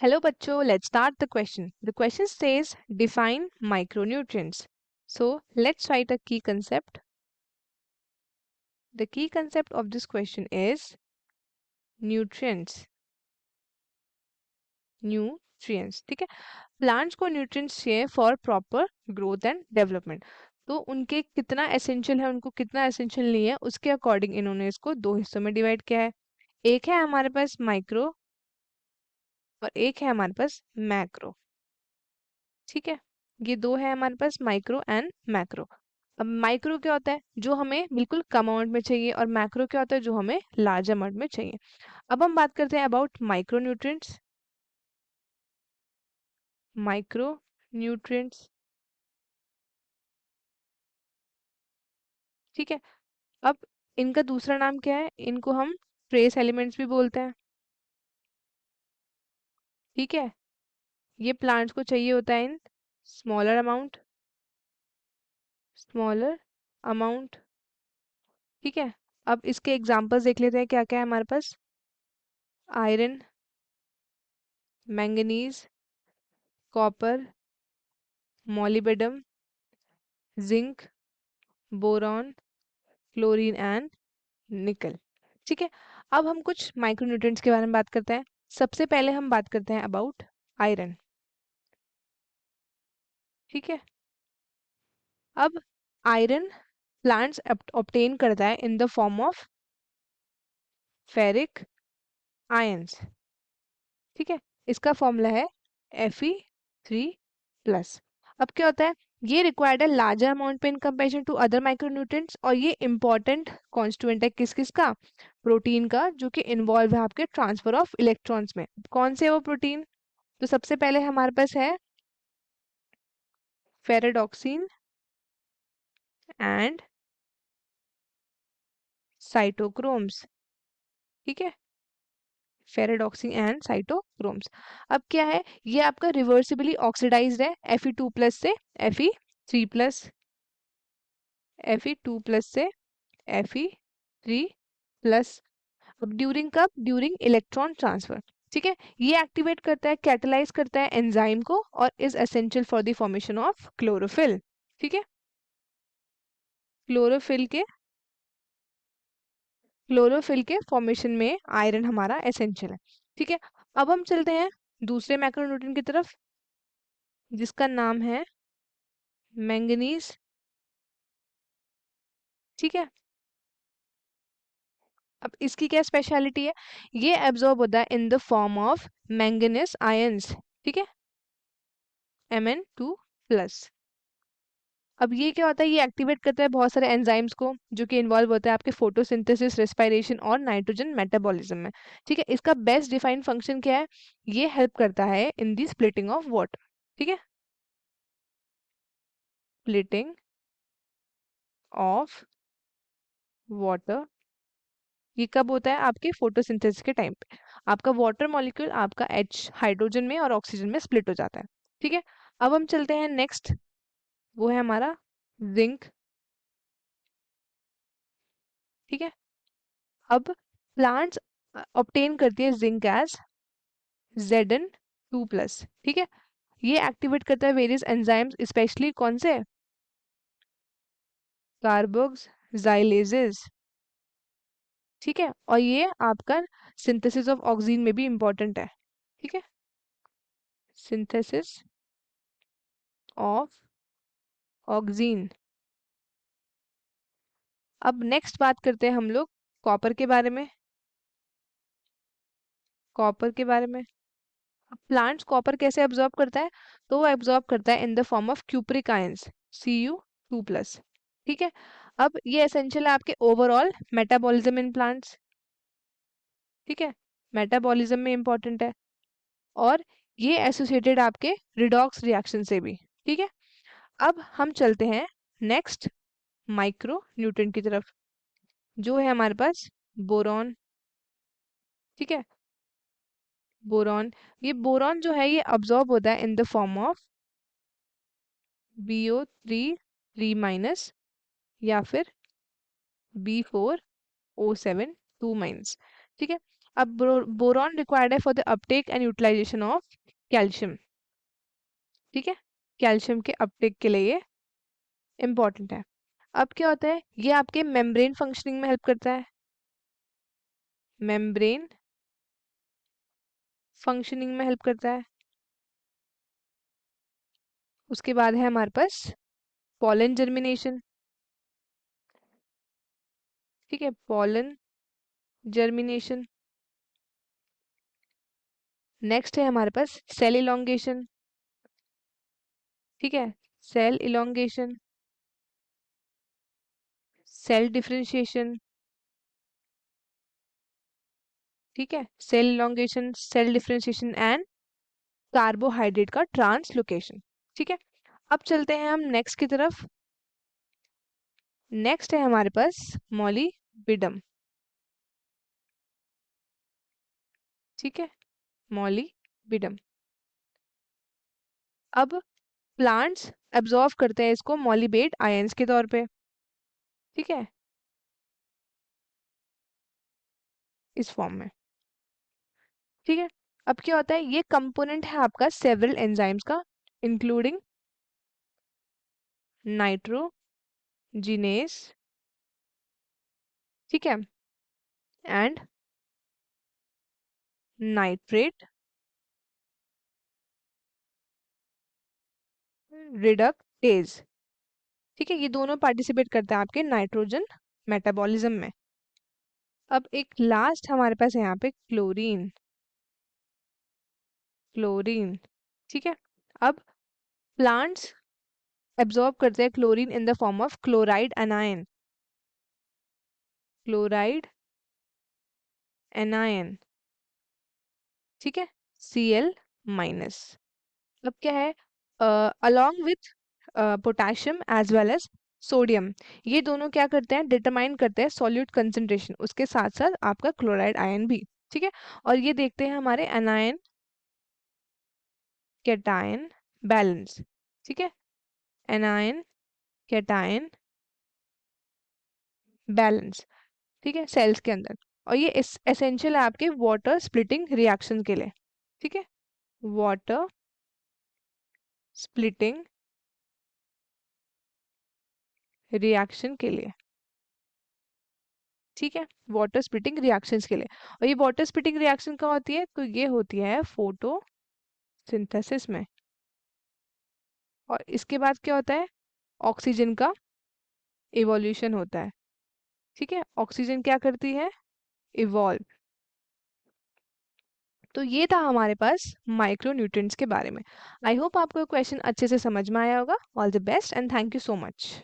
Hello bachcho, let's start the question. The question says define micronutrients. So let's write a key concept. The key concept of this question is nutrients. Nutrients, ठीक है। Plants को nutrients चाहिए for proper growth and development. तो उनके कितना essential है, उनको कितना एसेंशियल नहीं है, उसके अकॉर्डिंग इन्होंने इसको दो हिस्सों में डिवाइड किया है। एक है हमारे पास माइक्रो और एक है हमारे पास मैक्रो, ठीक है। ये दो है हमारे पास, माइक्रो एंड मैक्रो। अब माइक्रो क्या होता है, जो हमें बिल्कुल कम अमाउंट में चाहिए, और मैक्रो क्या होता है, जो हमें लार्ज अमाउंट में चाहिए। अब हम बात करते हैं about micro nutrients. Micro nutrients, ठीक है। अब इनका दूसरा नाम क्या है, इनको हम ट्रेस एलिमेंट्स भी बोलते हैं, ठीक है। ये प्लांट्स को चाहिए होता है in smaller amount, smaller amount, ठीक है। अब इसके एग्जांपल्स देख लेते हैं क्या क्या है हमारे पास। Iron, manganese, copper, molybdenum, zinc, boron, chlorine and nickel, ठीक है। अब हम कुछ माइक्रोन्यूट्रिएंट्स के बारे में बात करते हैं। सबसे पहले हम बात करते हैं अबाउट आयरन, ठीक है। अब आयरन प्लांट्स ऑब्टेन करता है इन the form of ferric ions, ठीक है। इसका फॉर्मूला है Fe3+। अब क्या होता है, ये रिक्वायर्ड है लार्जर अमाउंट पे in comparison to other micronutrients, और ये इंपॉर्टेंट कॉन्स्टिट्यूएंट है किस किस का, प्रोटीन का, जो कि इन्वॉल्व है आपके ट्रांसफर ऑफ इलेक्ट्रॉन्स में। कौन से वो प्रोटीन, तो सबसे पहले हमारे पास है फेरेडॉक्सिन एंड साइटोक्रोम्स, ठीक है। Ferredoxin and cytochromes. अब क्या है, ये आपका रिवर्सिबली ऑक्सीडाइज्ड है Fe2+ से Fe3+, Fe2+ से Fe3+। अब ड्यूरिंग कब, ड्यूरिंग इलेक्ट्रॉन ट्रांसफर, ठीक है। ये एक्टिवेट करता है, कैटलाइज करता है एंजाइम को, और is essential for the formation of chlorophyll, ठीक है। क्लोरोफिल के क्लोरोफिल के फॉर्मेशन में आयरन हमारा एसेंशियल है, ठीक है। अब हम चलते हैं दूसरे मैक्रोन्यूट्रिएंट की तरफ, जिसका नाम है मैंगनीज, ठीक है। अब इसकी क्या स्पेशलिटी है, ये एब्जॉर्ब होता है इन the form of manganese ions, ठीक है, Mn2+। अब ये क्या होता है, ये एक्टिवेट करता है बहुत सारे एंजाइम्स को, जो कि इन्वॉल्व होता है आपके फोटोसिंथेसिस, रेस्पिरेशन और नाइट्रोजन मेटाबॉलिज्म में, ठीक है। इसका बेस्ट डिफाइंड फंक्शन क्या है, ये हेल्प करता है इन दी स्प्लिटिंग ऑफ वाटर, ठीक है, स्प्लिटिंग ऑफ वाटर। ये कब होता है, आपके फोटोसिंथेसिस के टाइम पे आपका वाटर मॉलिक्यूल आपका H हाइड्रोजन में और ऑक्सीजन में स्प्लिट हो जाता है, ठीक है। अब हम चलते हैं नेक्स्ट, वो है हमारा जिंक, ठीक है। अब प्लांट्स ऑब्टेन करती है जिंक एज Zn2+, ठीक है। ये एक्टिवेट करता है वेरियस एंजाइम्स, स्पेशली कौन से, कार्बोक्सिलेजेस, ठीक है। और ये आपका सिंथेसिस ऑफ ऑक्सीजन में भी इंपॉर्टेंट है, ठीक है, सिंथेसिस ऑफ ऑक्सीजन। अब नेक्स्ट बात करते हैं हम लोग कॉपर के बारे में, कॉपर के बारे में। प्लांट्स कॉपर कैसे एब्जॉर्ब करता है, तो वो एब्जॉर्ब करता है इन the form of cupric ions Cu2+, ठीक है। अब ये एसेंशियल है आपके ओवरऑल मेटाबॉलिज्म इन प्लांट्स, ठीक है, मेटाबॉलिज्म में इंपॉर्टेंट है, और ये एसोसिएटेड आपके रिडॉक्स रिएक्शन से भी, ठीक है। अब हम चलते हैं नेक्स्ट माइक्रो न्यूट्रिएंट की तरफ, जो है हमारे पास बोरॉन, ठीक है। बोरॉन, ये बोरॉन जो है ये अब्जॉर्ब होता है इन द फॉर्म ऑफ BO3 3- या फिर B4O7 2-, ठीक है। अब बोरॉन रिक्वायर्ड है for the uptake and utilisation of calcium. ठीक है, कैल्शियम के अपटेक के लिए ये इंपॉर्टेंट है। अब क्या होता है, ये आपके मेम्ब्रेन फंक्शनिंग में हेल्प करता है, मेम्ब्रेन फंक्शनिंग में हेल्प करता है। उसके बाद है हमारे पास पॉलन जर्मिनेशन। ठीक है, पॉलन जर्मिनेशन। नेक्स्ट है हमारे पास सेल इलोंगेशन। ठीक है, सेल इलोंगेशन, सेल डिफरेंशिएशन। ठीक है, cell elongation, cell differentiation and carbohydrate का ट्रांसलोकेशन। ठीक है, अब चलते हैं हम नेक्स्ट की तरफ। नेक्स्ट है हमारे पास मॉलीबिडम। ठीक है, मॉलीबिडम। अब प्लांट्स एब्जॉर्व करते हैं इसको मॉलीबेट आयंस के तौर पे। ठीक है, इस फॉर्म में। ठीक है, अब क्या होता है, ये कंपोनेंट है आपका सेवरल एंजाइम्स का, इंक्लूडिंग नाइट्रोजिनेस। ठीक है, एंड नाइट्रेट रिडक्टेज। ठीक है, ये दोनों पार्टिसिपेट करते हैं आपके नाइट्रोजन मेटाबॉलिज्म में। अब एक लास्ट हमारे पास है यहाँ पे क्लोरीन। क्लोरीन। ठीक है, अब प्लांट्स एब्जॉर्ब करते हैं chlorine in the form of chloride anion. Chloride anion. ठीक है, Cl-। अब क्या है, along with potassium as well as sodium, ये दोनों क्या करते हैं, डिटरमाइन करते हैं सॉल्यूट कंसंट्रेशन, उसके साथ साथ आपका क्लोराइड आयन भी। ठीक है, और ये देखते हैं हमारे एनायन कैटायन बैलेंस। ठीक है, एनायन कैटायन बैलेंस। ठीक है, सेल्स के अंदर। और ये एसेंशियल है आपके वाटर स्प्लिटिंग रिएक्शन के लिए। ठीक है, वाटर स्प्लिटिंग रिएक्शन के लिए। ठीक है, वाटर स्प्लिटिंग रिएक्शंस के लिए। और ये वाटर स्प्लिटिंग रिएक्शन कहाँ होती है, तो ये होती है फोटोसिंथेसिस में। और इसके बाद क्या होता है, ऑक्सीजन का इवोल्यूशन होता है। ठीक है, ऑक्सीजन क्या करती है, इवॉल्व। तो ये था हमारे पास माइक्रो न्यूट्रिएंट्स के बारे में। आई होप आपको क्वेश्चन अच्छे से समझ में आया होगा। All the best and thank you so much.